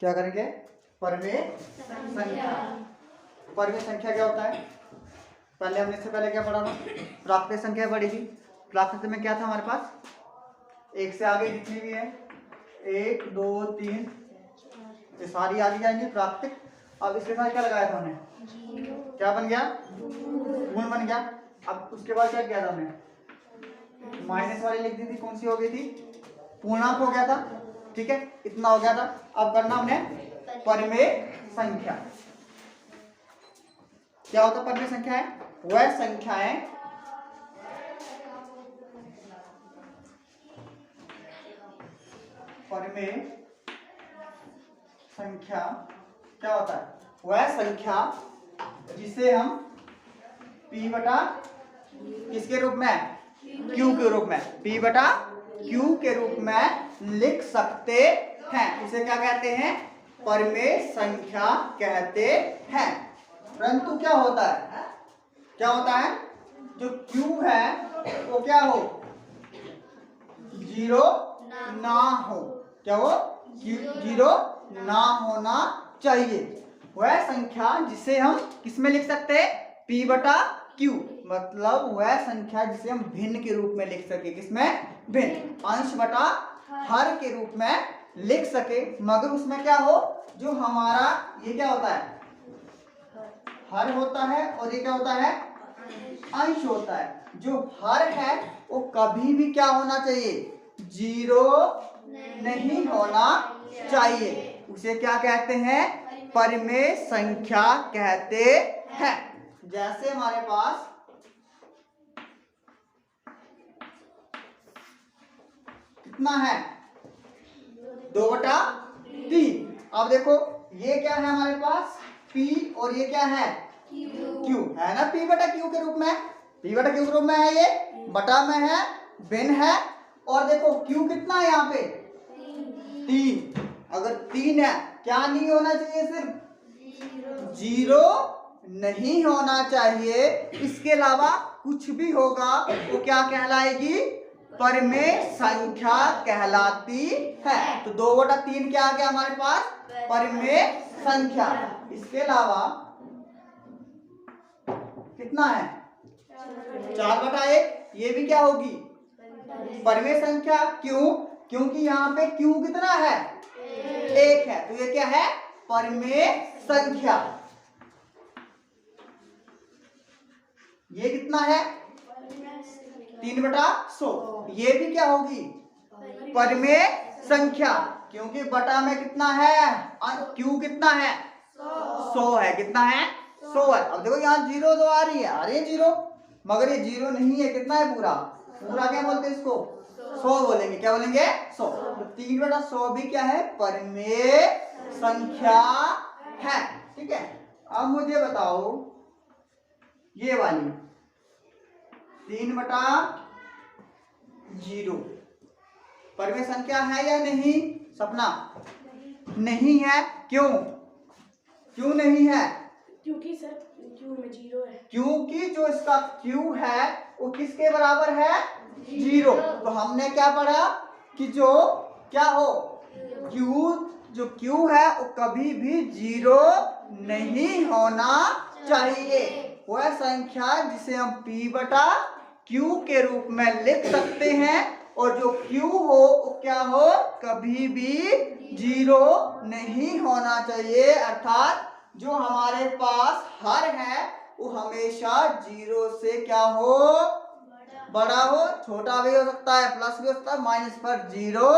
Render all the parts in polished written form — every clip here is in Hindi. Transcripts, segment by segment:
क्या करेंगे? परमेय संख्या। परमेय संख्या क्या होता है? पहले हमने इससे पहले क्या पढ़ा था? प्राकृतिक संख्या पढ़ी थी। प्राकृतिक में क्या था हमारे पास? एक से आगे जितनी भी है, 1 2 3 ये सारी आगे जाएंगी प्राकृतिक। अब इसके साथ क्या लगाया था हमने? क्या बन गया? गुण बन गया। अब उसके बाद क्या किया था हमने? माइनस वाली लिख दी थी, कौन सी हो गई थी? पूर्णांक हो गया था। ठीक है, इतना हो गया था। अब करना हमने परमेय संख्या। क्या होता है परमेय संख्या? है वह संख्याएं परमेय संख्या क्या होता है? वह संख्या जिसे हम p बटा किसके रूप में? q के रूप में। p बटा q के रूप में लिख सकते हैं। इसे क्या कहते हैं? परमेय संख्या कहते हैं। परंतु क्या होता है? क्या होता है? जो q है वो क्या हो? 0 ना हो। क्या हो? 0 ना होना चाहिए। वह संख्या जिसे हम किसमें लिख सकते हैं? p बटा q। मतलब वह संख्या जिसे हम भिन्न के रूप में लिख सके। किसमें? भिन्न, अंश बटा हर के रूप में लिख सके। मगर उसमें क्या हो? जो हमारा ये क्या होता है? हर होता है और ये क्या होता है? अंश होता है। जो हर है वो कभी भी क्या होना चाहिए? 0 नहीं होना चाहिए। उसे क्या कहते हैं? परमेय संख्या कहते हैं। जैसे हमारे पास कितना है? 2/3। अब देखो ये क्या है हमारे पास? p और ये क्या है? q है ना। p बटा q के रूप में, p बटा q के रूप में है। ये बटा में है, भिन्न है। और देखो q कितना है यहाँ पे? 3। अगर 3 है, क्या नहीं होना चाहिए? सिर्फ 0 नहीं होना चाहिए। इसके अलावा कुछ भी होगा वो क्या कहलाएगी? परमेय संख्या कहलाती है। तो 2/3 क्या आ गया हमारे पास? परमेय संख्या। इसके अलावा कितना है? 4/1। ये भी क्या होगी? परमेय संख्या। क्यों? क्योंकि यहाँ पे q कितना है? 1 है। तो ये क्या है? परमेय संख्या। ये कितना है? 3/100। ये भी क्या होगी? परमेय संख्या। क्योंकि बटा में कितना है? q कितना है? 100 है। कितना है? 100 है। अब देखो यहाँ 0 तो आ रही है 0, मगर ये 0 नहीं है। कितना है? पूरा पूरा क्या बोलते हैं इसको? 100 बोलेंगे। क्या बोलेंगे? 100। तो 3/100 भी क्या है? परमेय संख्या है। ठीक है। अब मुझे बताओ ये वाली 3/0 परमेय संख्या है या नहीं? सपना नहीं है। क्यों? क्यों नहीं है? क्योंकि सर q में 0 है। क्योंकि जो इसका q है वो किसके बराबर है? 0। तो हमने क्या पढ़ा कि जो क्या हो? जो q है वो कभी भी 0 नहीं होना चाहिए। वह संख्या जिसे हम p बटा q के रूप में लिख सकते हैं। और जो q हो वो क्या हो? कभी भी 0 नहीं होना चाहिए। अर्थात जो हमारे पास हर है वो हमेशा 0 से क्या हो? बड़ा हो। छोटा भी हो सकता है, प्लस भी हो सकता है, माइनस, पर 0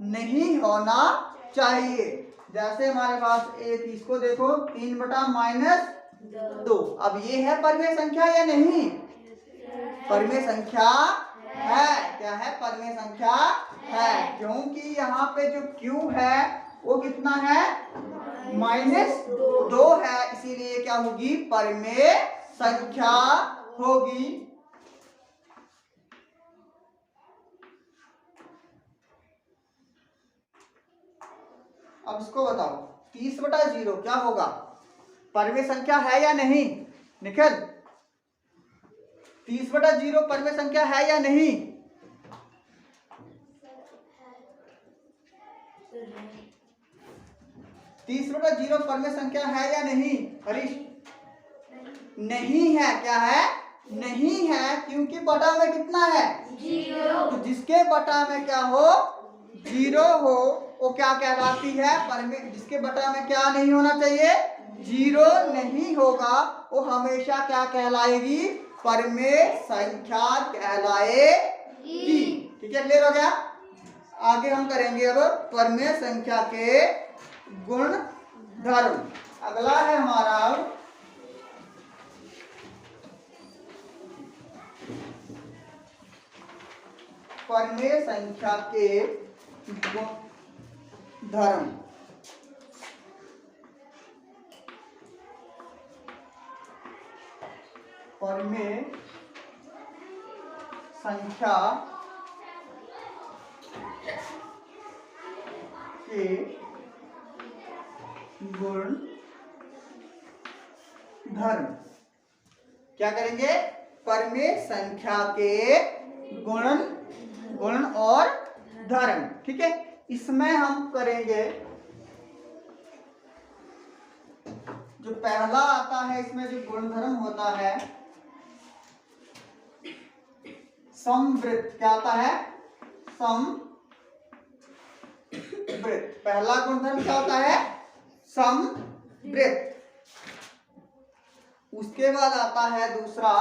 नहीं होना चाहिए। जैसे हमारे पास एक इसको देखो 3/-2। अब ये है परमेय संख्या या नहीं? परमेय संख्या है। क्या है? परमेय संख्या है। क्योंकि यहाँ पे जो q है वो कितना है? -2 है। इसीलिए क्या होगी? परमेय संख्या होगी। अब इसको बताओ 30/0 क्या होगा? परमेय संख्या है या नहीं? निखिल 30/0 परमेय संख्या है या नहीं? 30 बटा 0 परमेय संख्या है या नहीं हरीश? नहीं है। क्या है? नहीं है, क्योंकि बटा में कितना है? 0। तो जिसके बटा में क्या हो? 0 हो वो क्या कहलाती है? परमेय। जिसके बटा में क्या नहीं होना चाहिए? 0 नहीं होगा वो हमेशा क्या कहलाएगी? परमेय संख्या कहलाएगी। ठीक है, क्लियर हो गया? आगे हम करेंगे अब परमेय संख्या के गुण धर्म। अगला है हमारा परमेय संख्या के गुण धर्म। परमेय संख्या के गुण धर्म। क्या करेंगे? परमेय संख्या के गुण और धर्म। ठीक है, इसमें हम करेंगे जो पहला आता है, इसमें जो गुणधर्म होता है समवृत्त। क्या आता है? समवृत्त। पहला गुणधर्म क्या होता है? समवृत्त। उसके बाद आता है दूसरा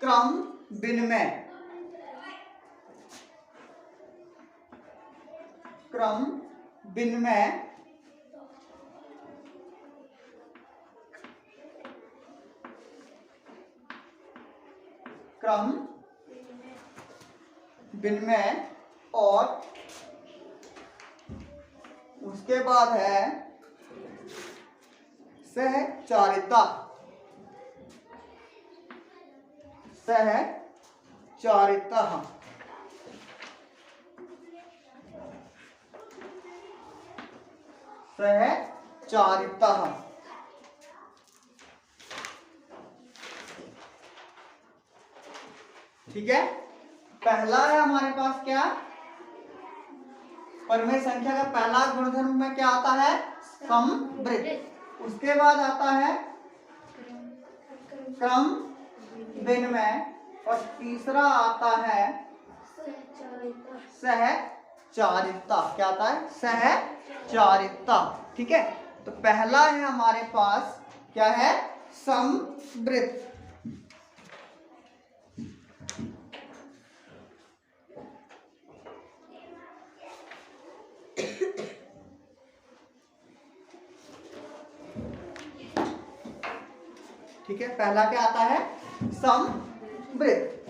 क्रम विनिमय। क्रम विनिमय क्रम विनिमय और उसके बाद है सहचारिता। सहचारिता सहचारिता। ठीक है, पहला है हमारे पास क्या? परमेय संख्या का पहला गुणधर्म में क्या आता है? समवृत्त। उसके बाद आता है क्रम विनिमय और तीसरा आता है सहचारिता। क्या आता है? सहचारिता। ठीक है, तो पहला है हमारे पास क्या है? समवृत्त। ठीक है, पहला क्या आता है? समवृत्त।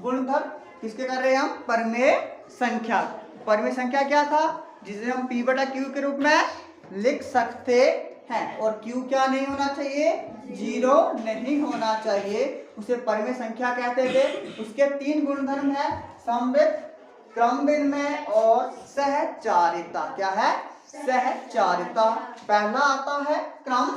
गुणधर्म किसके कर रहे हैं हम? परमेय संख्या। परमेय संख्या क्या था? जिसे हम p बटा q के रूप में लिख सकते हैं। और q क्या नहीं होना चाहिए? 0 नहीं होना चाहिए, उसे परमेय संख्या कहते थे। उसके 3 गुणधर्म है, समवृत्त, क्रम विनिमय और सहचारिता। क्या है? सहचारिता। पहला आता है क्रम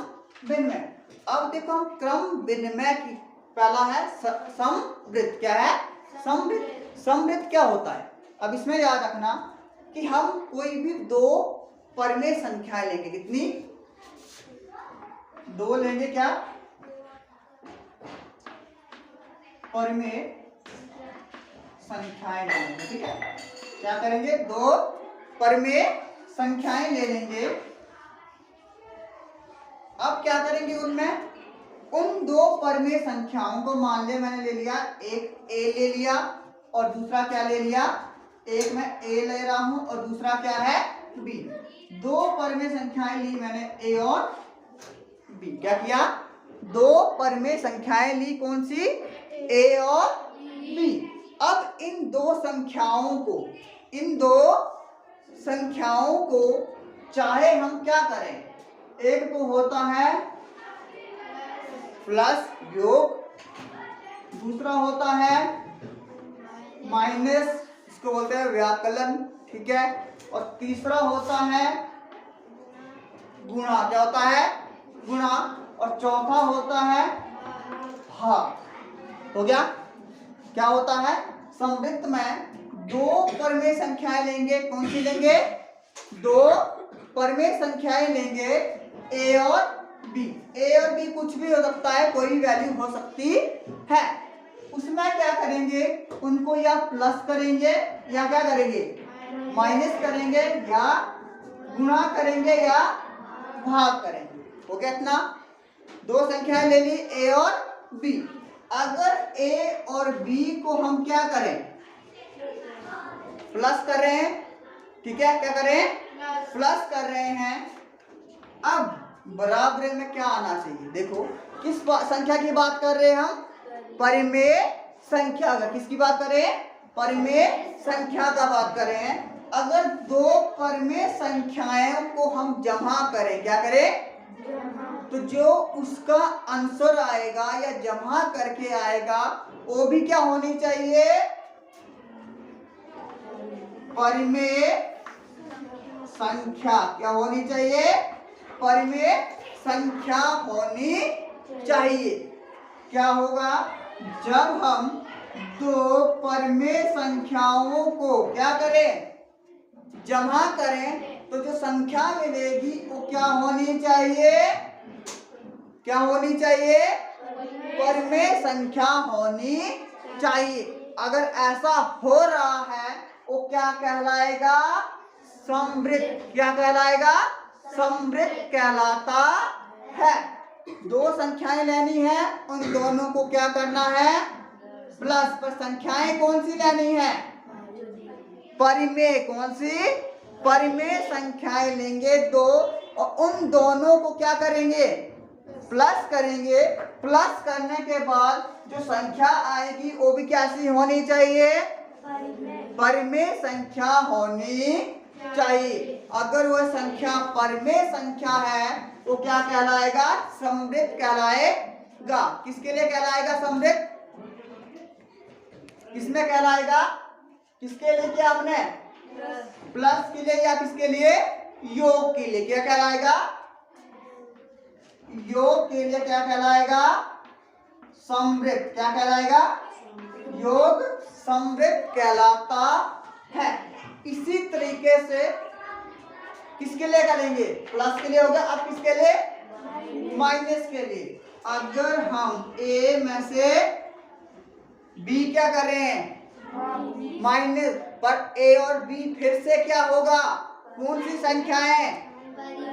विनिमय। अब देखो हम क्रम विनिमय की, पहला है समवृत्त। क्या है? समवृत्त। समवृत्त क्या होता है? अब इसमें याद रखना कि हम कोई भी 2 परमेय संख्याएं लेंगे। कितनी? 2 लेंगे। क्या? परमेय संख्याएं लेंगे। ठीक है, क्या करेंगे? 2 परमेय संख्याएं ले लेंगे। अब क्या करेंगे? उनमें उन 2 परमेय संख्याओं को मान ले, मैंने ले लिया, एक a ले लिया और दूसरा क्या ले लिया? एक मैं a ले रहा हूं और दूसरा क्या है? b। 2 परमेय संख्याएं ली मैंने, a और b। क्या किया? 2 परमेय संख्याएं ली। कौन सी? a और b। अब इन 2 संख्याओं को चाहे हम क्या करें? एक तो होता है प्लस योग, दूसरा होता है माइनस, इसको बोलते हैं व्याकलन। ठीक है, और तीसरा होता है गुणा। क्या होता है? गुणा। और चौथा होता है भाग। हो गया? क्या होता है? समवृत्त में दो परमेय संख्याएं लेंगे। कौन सी लेंगे? दो परमेय संख्याएं लेंगे, a और b। a और b कुछ भी हो सकता है, कोई भी वैल्यू हो सकती है। उसमें क्या करेंगे, उनको या प्लस करेंगे या क्या करेंगे, माइनस करेंगे, या गुणा करेंगे या भाग करेंगे। हो गया इतना। दो संख्याएं ले ली, a और b। अगर a और b को हम क्या करें, प्लस कर रहे हैं, ठीक है, क्या करें, प्लस कर रहे हैं। अब बराबर में क्या आना चाहिए, देखो किस संख्या की बात कर रहे हैं हम, परिमेय संख्या। अगर किसकी बात करें, परिमेय संख्या का बात कर रहे हैं। अगर दो परिमेय संख्याओं को हम जमा करें, क्या करें, तो जो उसका आंसर आएगा या जमा करके आएगा वो भी क्या होनी चाहिए, परिमेय संख्या। क्या होनी चाहिए, परिमेय संख्या होनी चाहिए। क्या होगा, जब हम दो परिमेय संख्याओं को क्या करें, जमा करें, तो जो संख्या मिलेगी वो क्या होनी चाहिए, क्या होनी चाहिए, परिमेय संख्या होनी चाहिए। अगर ऐसा हो रहा है वो क्या कहलाएगा, समवृत्त। क्या कहलाएगा, समवृत्त कहलाता है। दो संख्याएं लेनी है, उन दोनों को क्या करना है, प्लस। पर संख्याएं कौन सी लेनी है, परिमेय। कौन सी, परिमेय संख्याएं लेंगे दो, और उन दोनों को क्या करेंगे, प्लस करेंगे। प्लस करने के बाद जो संख्या आएगी वो भी कैसी होनी चाहिए, परिमेय संख्या होनी चाहिए। अगर वह संख्या परिमेय संख्या है वो क्या कहलाएगा, समवृत्त कहलाएगा। किसके लिए कहलाएगा समवृत्त, किसमें कहलाएगा, किसके लिए किया आपने, प्लस के लिए या किसके लिए, योग के लिए। क्या कहलाएगा, योग के लिए क्या कहलाएगा, समवृत्त। क्या कहलाएगा, योग समवृत्त कहलाता है। इसी तरीके से किसके लिए करेंगे, प्लस के लिए हो गया। अब किसके लिए, माइनस के लिए। अगर हम a में से b क्या करें, माइनस, पर a और b फिर से क्या होगा, कौन सी संख्याएं,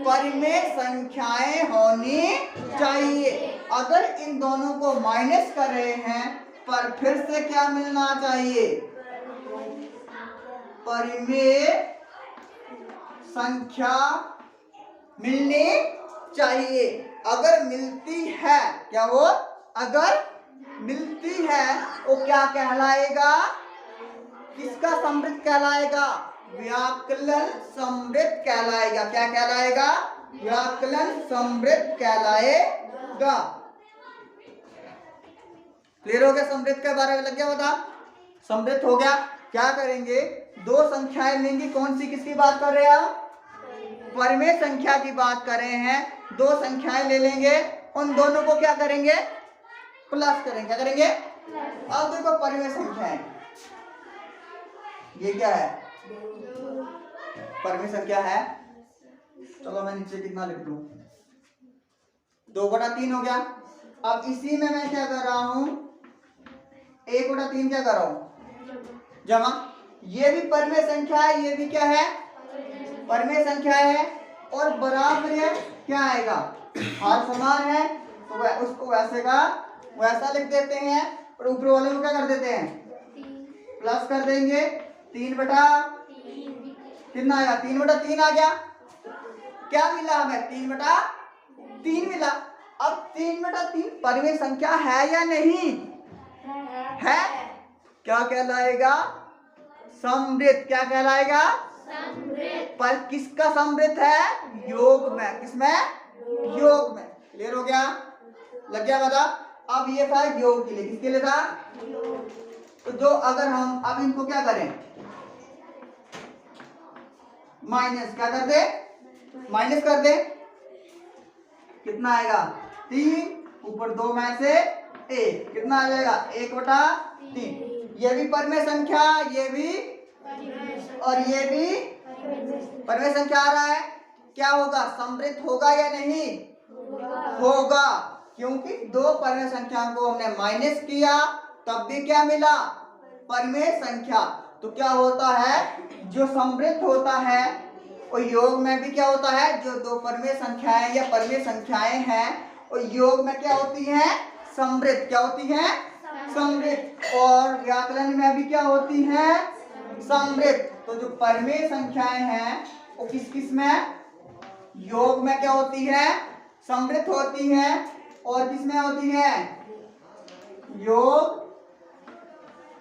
परिमेय संख्याएं होनी चाहिए। अगर इन दोनों को माइनस कर रहे हैं, पर फिर से क्या मिलना चाहिए, परिमेय संख्या मिलनी चाहिए। अगर मिलती है, क्या वो, अगर मिलती है वो क्या कहलाएगा, किसका समवृत्त कहलाएगा, व्याकलन समवृत्त कहलाएगा। क्या कहलाएगा, व्याकलन समवृत्त कहलाएगा। क्लियर हो गया, समवृत्त के बारे में लग गया पता, समवृत्त हो गया। क्या करेंगे, दो संख्याएं लेंगी, कौन सी, किसकी बात कर रहे हैं हम, परिमेय संख्या की बात कर रहे हैं। दो संख्याएं ले लेंगे, उन दोनों को क्या करेंगे, प्लस करेंगे। क्या करेंगे, अब देखो परिमेय संख्या है, ये क्या है, परिमेय संख्या है। चलो मैं नीचे कितना लिख दूं, 2/3 हो गया। अब इसी में मैं क्या कर रहा हूं, 1/3 क्या कर रहा हूं, जमा। ये भी परिमेय संख्या है, ये भी क्या है, परिमेय संख्या है। और बराबर है, क्या आएगा, हार समान है, तो उसको वैसे का वैसा लिख देते हैं, और ऊपर वाले को क्या कर देते हैं, प्लस कर देंगे। 3/3 कितना आया, 3/3 आ गया। क्या मिला हमें, 3/3 मिला। अब 3/3 परिमेय संख्या है या नहीं है, क्या कहलाएगा, समवृत्त। क्या कहलाएगा, समवृत्त। पर किसका समवृत्त है, योग में। किसमें, योग में। क्लियर हो गया, लग गया पता। अब ये था योग के लिए, किसके लिए था, तो जो अगर हम अब इनको क्या करें, माइनस, क्या कर दे, माइनस कर दे, कितना आएगा, 3, ऊपर 2 में से 1, कितना आ जाएगा, 1/3। ये भी परमेय संख्या, ये भी और ये भी परमेय संख्या आ रहा है। क्या होगा? समृद्ध होगा या नहीं? होगा, क्योंकि दो परमेय संख्या को हमने माइनस किया तब भी क्या मिला? परमेय संख्या। तो क्या होता है? जो समृद्ध होता है और योग में भी क्या होता है? जो दो परमेय संख्याएं या परमेय संख्याएं हैं और योग में क्या होती हैं? समृद्ध। क्या होती हैं? समृद्ध। और व्याकरण में भी क्या होती हैं? समृद्ध। तो जो परमेय संख्याएं हैं वो किस किस में? योग में क्या होती है? समृद्ध होती है। और किस में होती है? योग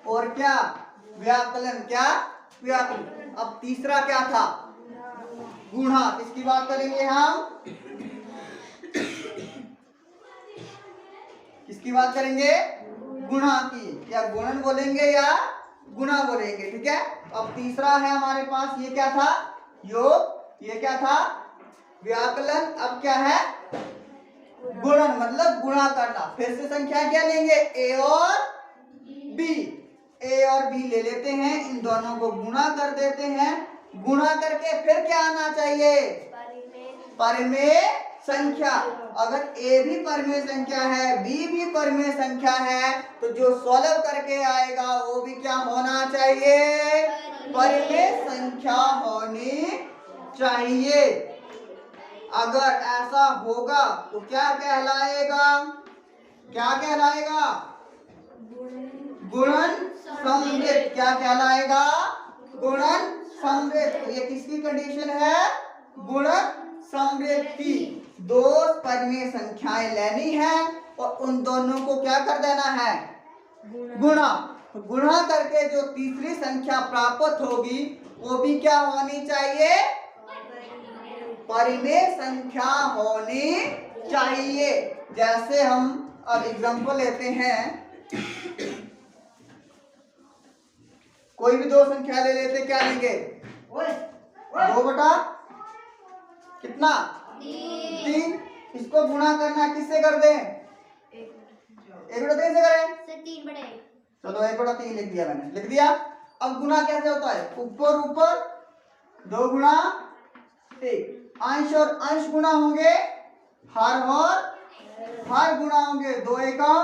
और क्या? व्याकलन। क्या? व्याकलन। अब तीसरा क्या था? गुणा। किसकी बात करेंगे हम? किसकी बात करेंगे? गुणा की। या गुणन बोलेंगे या गुणा बोलेंगे, ठीक है। अब तीसरा है हमारे पास, ये क्या था? योग। ये क्या था? व्याकलन। अब क्या है? गुणन, मतलब गुणा करना। फिर से संख्या क्या लेंगे? ए और बी। ए और बी ले लेते हैं, इन दोनों को गुणा कर देते हैं। गुणा करके फिर क्या आना चाहिए? परमेय संख्या। अगर ए भी परमेय संख्या है, बी भी परमेय संख्या है, तो जो सॉल्व करके आएगा वो भी क्या होना चाहिए? परमेय संख्या होनी चाहिए। अगर ऐसा होगा तो क्या कहलाएगा? क्या कहलाएगा? गुणन समृद्ध। क्या कहलाएगा? गुणन समृद्ध। तो ये किसकी कंडीशन है? गुणन समृद्ध की। दो परमेय संख्याएं लेनी है और उन दोनों को क्या कर देना है? गुणा। गुणा करके जो तीसरी संख्या प्राप्त होगी वो भी क्या होनी चाहिए? परिमेय संख्या होनी चाहिए। जैसे हम अब एग्जांपल लेते हैं, कोई भी दो संख्या ले लेते, क्या लेंगे? 2 बटा कितना? 3। इसको गुणा करना किससे कर दें? 1 बटा 3 से करें। 3 बटे। चलो 1 बटा 3 लिख दिया मैंने, लिख दिया। अब गुणा कैसे होता है? ऊपर ऊपर 2 गुणा 1। अंश और अंश गुणा होंगे, हर और हर गुणा होंगे। 2 एकम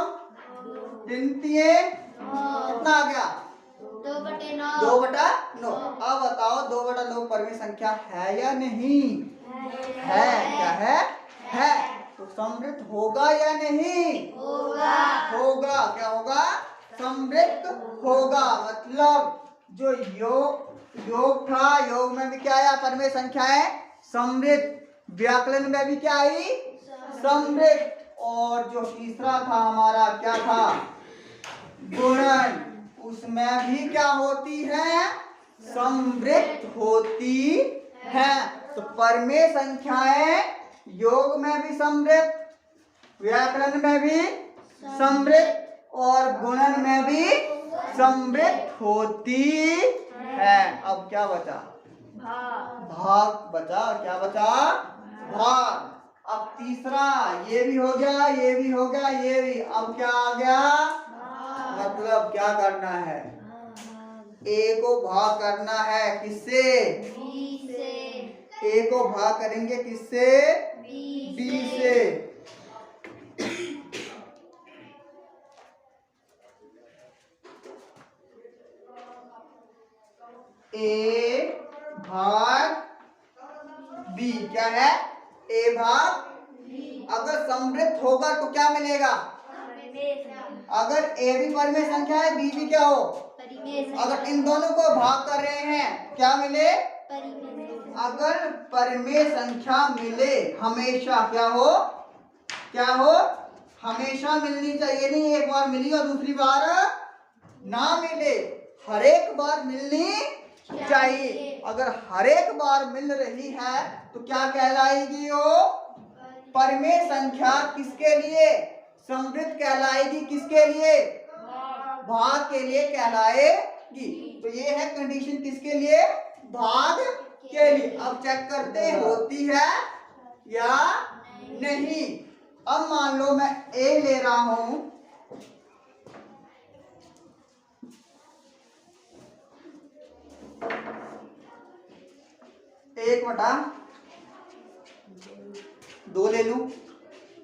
3 तिये कितना आ गया? 2 बटे 9। 2 बटा 9। अब बताओ 2 बटा 9 परमेय संख्या है या नहीं? है। क्या है? है। तो समृद्ध होगा या नहीं? होगा। होगा। क्या होगा? समृद्ध होगा। मतलब जो योग था, योग में भी क्या आया? परमेय संख्या है समृद्ध। व्याकरण में भी क्या आई? समृद्ध। और जो तीसरा था हमारा, क्या था? गुणन। उसमें भी क्या होती है? समृद्ध होती है। तो परमेय संख्याएं योग में भी समृद्ध, व्याकरण में भी समृद्ध और गुणन में भी समृद्ध होती है। अब क्या बचा? भाग बचा। क्या बचा? भाग। अब तीसरा, ये भी हो गया, ये भी हो गया, ये भी। अब क्या आ गया? मतलब क्या करना है? ए को भाग करना है किससे? बी से। ए को भाग करेंगे किससे? बी से। ए भाग बी। क्या है? ए भाग। अगर समृद्ध होगा तो क्या मिलेगा? अगर ए भी परमेय संख्या है, बी भी क्या हो? अगर इन दोनों को भाग कर रहे हैं, क्या मिले? अगर परमेय संख्या मिले, हमेशा क्या हो? क्या हो? हमेशा मिलनी चाहिए। नहीं एक बार मिली और दूसरी बार ना मिले, हर एक बार मिलनी चाहिए। अगर हर एक बार मिल रही है तो क्या कहलाएगी? वो परमेय संख्या किसके लिए? समृद्ध कहलाएगी। किसके लिए? भाग के लिए कहलाएगी। तो ये है कंडीशन किसके लिए? भाग के लिए। अब चेक करते हैं होती है या नहीं। अब मान लो मैं ए ले रहा हूं, 1/2 ले लूं,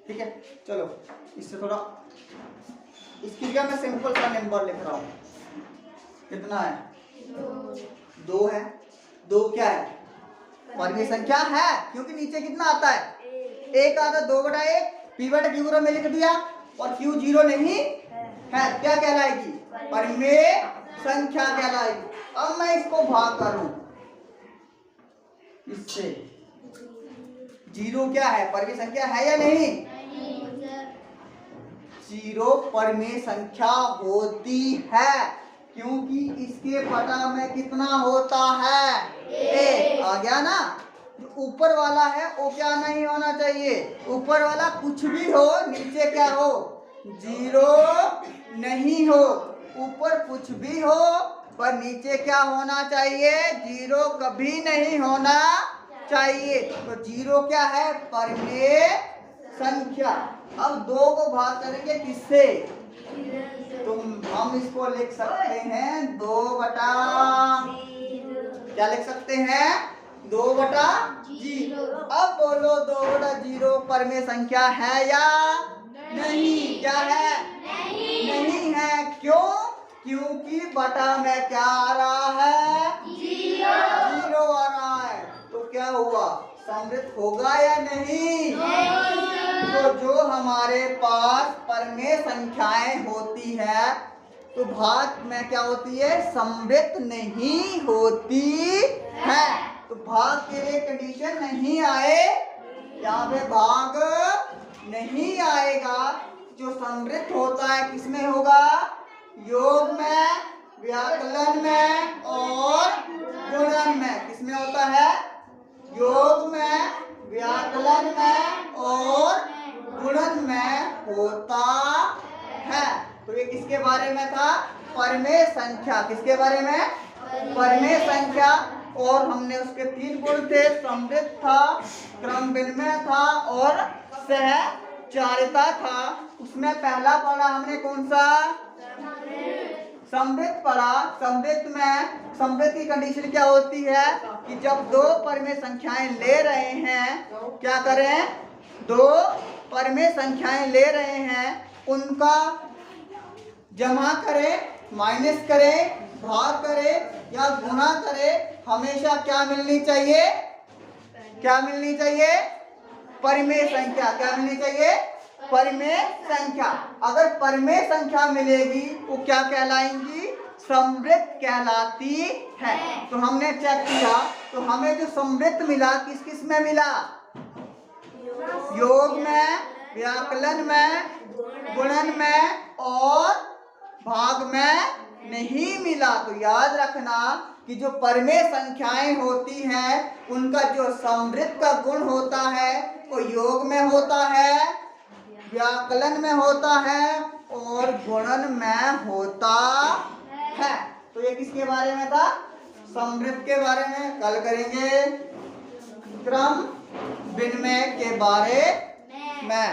ठीक है। चलो इससे थोड़ा, इसकी क्या मैं सिंपल सा नंबर लिख रहा हूं। कितना है? 2 है। 2 क्या है? परिमेय संख्या है, क्योंकि नीचे कितना आता है? 1 आता है। 2/1 p/q में लिख दिया, और q 0 नहीं है, क्या कहलाएगी? परिमेय संख्या कहलाएगी। अब मैं इसको भाग करूं इससे, 0 क्या है? परिमेय संख्या है या नहीं? 0 परिमेय संख्या होती है, क्योंकि इसके पटा में कितना होता है? 1। आ गया ना? जो ऊपर वाला है वो क्या नहीं होना चाहिए? ऊपर वाला कुछ भी हो, नीचे क्या हो? 0 नहीं हो। ऊपर कुछ भी हो पर नीचे क्या होना चाहिए? 0 कभी नहीं होना चाहिए। तो 0 क्या है? परिमेय संख्या। अब 2 को भाग करेंगे किससे? तो हम इसको लिख सकते हैं 2/, क्या लिख सकते हैं? 2/0। अब बोलो 2/0 परिमेय संख्या है या नहीं? क्या है? नहीं है। क्यों? क्योंकि बटा में क्या आ रहा है? 0 आ रहा है। तो क्या हुआ? समृद्ध होगा या नहीं? तो जो हमारे पास परिमेय संख्याएं होती है तो भाग में क्या होती है? समृद्ध नहीं होती है। तो भाग के लिए कंडीशन नहीं आए, यहाँ पे भाग नहीं आएगा। जो समृद्ध होता है किसमें होगा? योग में, व्याकलन में और गुणन में। किसमें होता है? योग में, व्याकलन में और गुणन में होता है। तो ये किसके बारे में था? परिमेय संख्या। किसके बारे में? परिमेय संख्या। और हमने उसके 3 गुण थे, समृद्ध था, क्रम विनिमय था और सहचारिता था। उसमें पहला पढ़ा हमने कौन सा? समृद्ध पढ़ा। समृद्ध में समृद्ध की कंडीशन क्या होती है कि जब 2 परिमेय संख्याएं ले रहे हैं, क्या करें? 2 परिमेय संख्याएं ले रहे हैं, उनका जमा करें, माइनस करें, भाग करें या गुणा करें, हमेशा क्या मिलनी चाहिए? क्या मिलनी चाहिए? परिमेय संख्या। क्या मिलनी चाहिए? परिमेय संख्या। अगर परिमेय संख्या मिलेगी वो क्या कहलाएंगी? समृद्ध कहलाती है। तो हमने चेक किया, तो हमें जो समृद्ध मिला किस किस में मिला? योग में, व्याकलन में, गुणन में और भाग में नहीं मिला। तो याद रखना कि जो परिमेय संख्याएं होती हैं उनका जो समृद्ध का गुण होता है वो योग में होता है, व्याकलन में होता है और गुणन में होता है। तो ये किसके बारे में था? समृद्ध के बारे में। कल करेंगे क्रम विनिमय के बारे में।